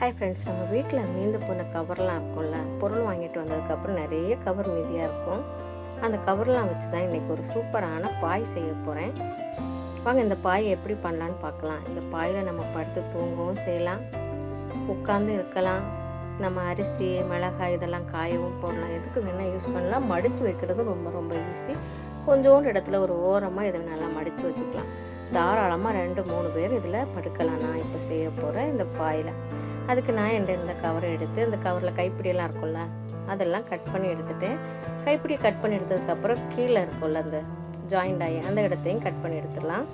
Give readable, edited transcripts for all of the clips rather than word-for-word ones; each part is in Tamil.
ஹாய் ஃப்ரெண்ட்ஸ், நம்ம வீட்டில் மீந்து போன கவர்லாம் இருக்கும்ல, பொருள் வாங்கிட்டு வந்ததுக்கப்புறம் நிறைய கவர் மீதியாக இருக்கும். அந்த கவர்லாம் வச்சு தான் இன்றைக்கி ஒரு சூப்பரான பாய் செய்ய போகிறேன். வாங்க இந்த பாய் எப்படி பண்ணலான்னு பார்க்கலாம். இந்த பாயில் நம்ம படுத்து தூங்கவும் செய்யலாம், உட்காந்து இருக்கலாம், நம்ம அரிசி மிளகாய் இதெல்லாம் காயவும் போடலாம், எதுக்கு வேணால் யூஸ் பண்ணலாம். மடித்து வைக்கிறது ரொம்ப ரொம்ப ஈஸி. கொஞ்சோண்டு இடத்துல ஒரு ஓரமாக இதை நல்லா மடித்து வச்சுக்கலாம். தாராளமாக 2-3 பேர் இதில் படுக்கலாம். நான் இப்போ செய்ய போகிறேன் இந்த பாயில். அதுக்கு நான் இந்த கவரை எடுத்து, இந்த கவரில் கைப்பிடியெல்லாம் இருக்கும்ல, அதெல்லாம் கட் பண்ணி எடுத்துட்டேன். கைப்பிடி கட் பண்ணி எடுத்ததுக்கப்புறம் கீழே இருக்கும்ல அந்த ஜாயிண்ட் ஆகி அந்த இடத்தையும் கட் பண்ணி எடுத்துடலாம்.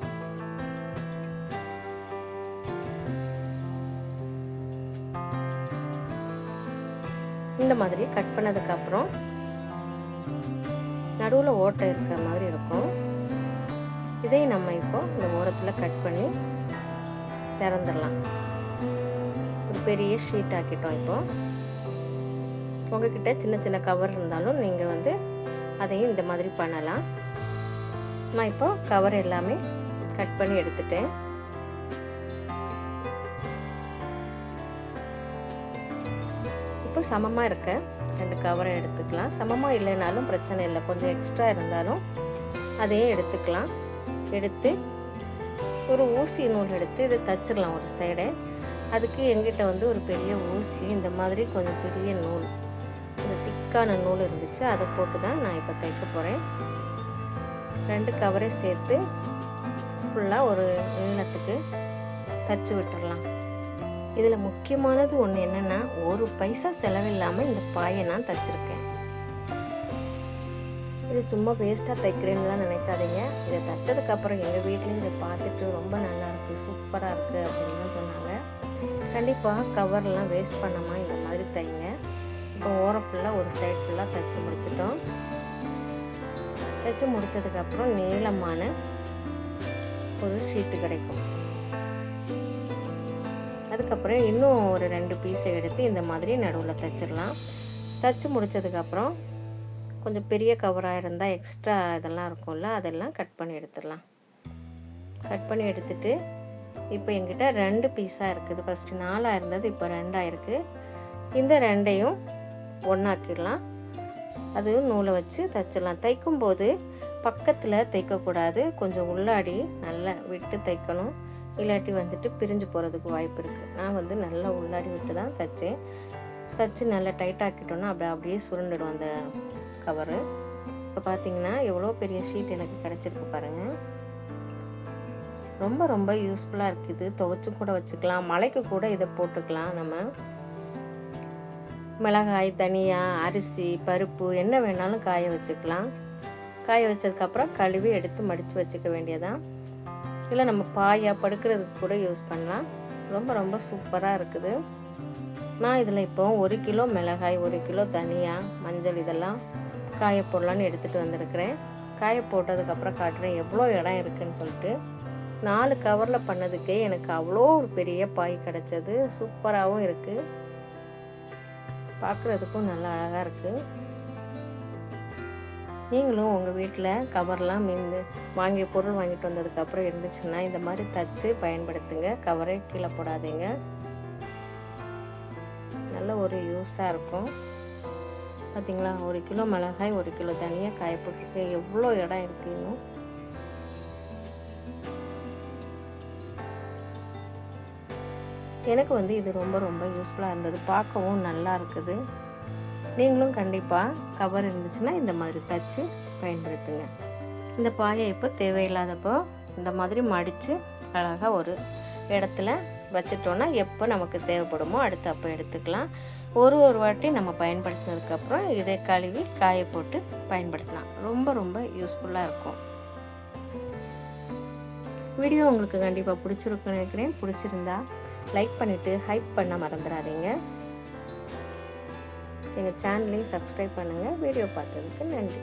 இந்த மாதிரி கட் பண்ணதுக்கப்புறம் நடுவில் ஓட்டை இருக்கிற மாதிரி இருக்கும். இதை நம்ம இப்போ இந்த ஓரத்தில் கட் பண்ணி திறந்துடலாம். ஒரு பெரிய ஷீட் ஆக்கிட்டோம். இப்போ உங்ககிட்ட சின்ன சின்ன கவர் இருந்தாலும் நீங்கள் அதையும் இந்த மாதிரி பண்ணலாம். நான் இப்போ கவர் எல்லாமே கட் பண்ணி எடுத்துட்டேன். இப்போ சமமாக இருக்க 2 கவரை எடுத்துக்கலாம். சமமாக இல்லைனாலும் பிரச்சனை இல்லை, கொஞ்சம் எக்ஸ்ட்ரா இருந்தாலும் அதையும் எடுத்துக்கலாம். எடுத்து ஒரு ஊசி நூல் எடுத்து இதை தச்சிடலாம் ஒரு சைடை. அதுக்கு எங்கிட்ட ஒரு பெரிய ஊசி, இந்த மாதிரி கொஞ்சம் பெரிய நூல், இந்த திக்கான நூல் இருந்துச்சு, அதை போட்டு தான் நான் இப்போ தைக்க போகிறேன். 2 கவரை சேர்த்து ஃபுல்லாக ஒரு நீளத்துக்கு தச்சு விட்டுடலாம். இதில் முக்கியமானது ஒன்று என்னென்னா, 1 பைசா செலவில்லாமல் இந்த பாயை நான் தச்சுருக்கேன். இது சும்மா வேஸ்ட்டாக தைக்கிறேன்னுலாம் நினைக்காதீங்க. இதை தைச்சதுக்கப்புறம் எங்கள் வீட்லேயும் இதை பார்த்துட்டு ரொம்ப நல்லாயிருக்கு, சூப்பராக இருக்குது அப்படின்னு சொன்னாங்க. கண்டிப்பாக கவர்லாம் வேஸ்ட் பண்ணாமல் இந்த மாதிரி தைங்க. இப்போ ஓரம் ஃபுல்லாக ஒரு சைட் ஃபுல்லாக தைச்சி முடிச்சிட்டோம். தைச்சி முடித்ததுக்கப்புறம் நீளமான ஒரு ஷீட்டு கிடைக்கும். அதுக்கப்புறம் இன்னும் ஒரு 2 பீஸை எடுத்து இந்த மாதிரி நடுவில் தைச்சிடலாம். தைச்சி முடித்ததுக்கப்புறம் கொஞ்சம் பெரிய கவராக இருந்தால் எக்ஸ்ட்ரா இதெல்லாம் இருக்கும்ல, அதெல்லாம் கட் பண்ணி எடுத்துடலாம். கட் பண்ணி எடுத்துட்டு இப்போ எங்கிட்ட 2 பீஸாக இருக்குது. ஃபஸ்ட்டு 4 இருந்தது, இப்போ 2 இருக்குது. இந்த 2ஐயும் ஒன்றாக்கிடலாம். அது நூலை வச்சு தைச்சிடலாம். தைக்கும்போது பக்கத்தில் தைக்கக்கூடாது, கொஞ்சம் உள்ளாடி நல்லா விட்டு தைக்கணும். இல்லாட்டி பிரிஞ்சு போகிறதுக்கு வாய்ப்பு இருக்குது. நான் நல்லா உள்ளாடி விட்டு தான் தைச்சேன். தைச்சி நல்லா டைட்டாக்கிட்டோன்னா அப்படியே சுருண்டுடும் அந்த கவரு. இப்போ பார்த்தீங்கன்னா எவ்வளோ பெரிய ஷீட் எனக்கு கிடச்சிருக்கு பாருங்கள். ரொம்ப ரொம்ப யூஸ்ஃபுல்லாக இருக்குது. துவைச்சி கூட வச்சுக்கலாம், மழைக்கு கூட இதை போட்டுக்கலாம். நம்ம மிளகாய், தனியா, அரிசி, பருப்பு என்ன வேணாலும் காய வச்சுக்கலாம். காய வச்சதுக்கப்புறம் கழுவி எடுத்து மடித்து வச்சுக்க வேண்டியதான். இல்லை நம்ம பாயாக படுக்கிறதுக்கு கூட யூஸ் பண்ணலாம். ரொம்ப ரொம்ப சூப்பராக இருக்குது. நான் இதில் இப்போ 1 கிலோ மிளகாய், 1 கிலோ தனியா, மஞ்சள் இதெல்லாம் காய போடலான்னு எடுத்துகிட்டு வந்திருக்கிறேன். காய போட்டதுக்கப்புறம் காட்டுறேன் எவ்வளோ இடம் இருக்குதுன்னு சொல்லிட்டு. 4 கவரில் பண்ணதுக்கே எனக்கு அவ்வளோ ஒரு பெரிய பாய் கிடச்சது. சூப்பராகவும் இருக்குது, பார்க்குறதுக்கும் நல்லா அழகாக இருக்குது. நீங்களும் உங்கள் வீட்டில் கவர்லாம் வாங்கிய பொருள் வாங்கிட்டு வந்ததுக்கப்புறம் இருந்துச்சுன்னா இந்த மாதிரி தச்சு பயன்படுத்துங்க. கவரை கீழே போடாதீங்க, நல்ல ஒரு யூஸாக இருக்கும். பார்த்தீங்களா, 1 கிலோ மிளகாய், 1 கிலோ தனியாக காய போட்டிருக்கு. எவ்வளோ இடம் இருக்குது இன்னும். எனக்கு இது ரொம்ப ரொம்ப யூஸ்ஃபுல்லாக இருந்தது, பார்க்கவும் நல்லா இருக்குது. நீங்களும் கண்டிப்பாக கவர் இருந்துச்சுன்னா இந்த மாதிரி தச்சு பயன்படுத்துங்க. இந்த பாயை இப்போ தேவையில்லாதப்போ இந்த மாதிரி மடித்து அழகாக ஒரு இடத்துல வச்சிட்டோன்னா எப்போ நமக்கு தேவைப்படுமோ அடுத்து அப்போ எடுத்துக்கலாம். ஒரு வாட்டி நம்ம பயன்படுத்தினதுக்கப்புறம் இதை கழுவி காய போட்டு பயன்படுத்தலாம். ரொம்ப ரொம்ப யூஸ்ஃபுல்லாக இருக்கும். வீடியோ உங்களுக்கு கண்டிப்பாக பிடிச்சிருக்குன்னு நினைக்கிறேன். பிடிச்சிருந்தா லைக் பண்ணிவிட்டு ஹைப் பண்ண மறந்துடாதீங்க. எங்கள் சேனலையும் சப்ஸ்கிரைப் பண்ணுங்கள். வீடியோ பார்த்ததுக்கு நன்றி.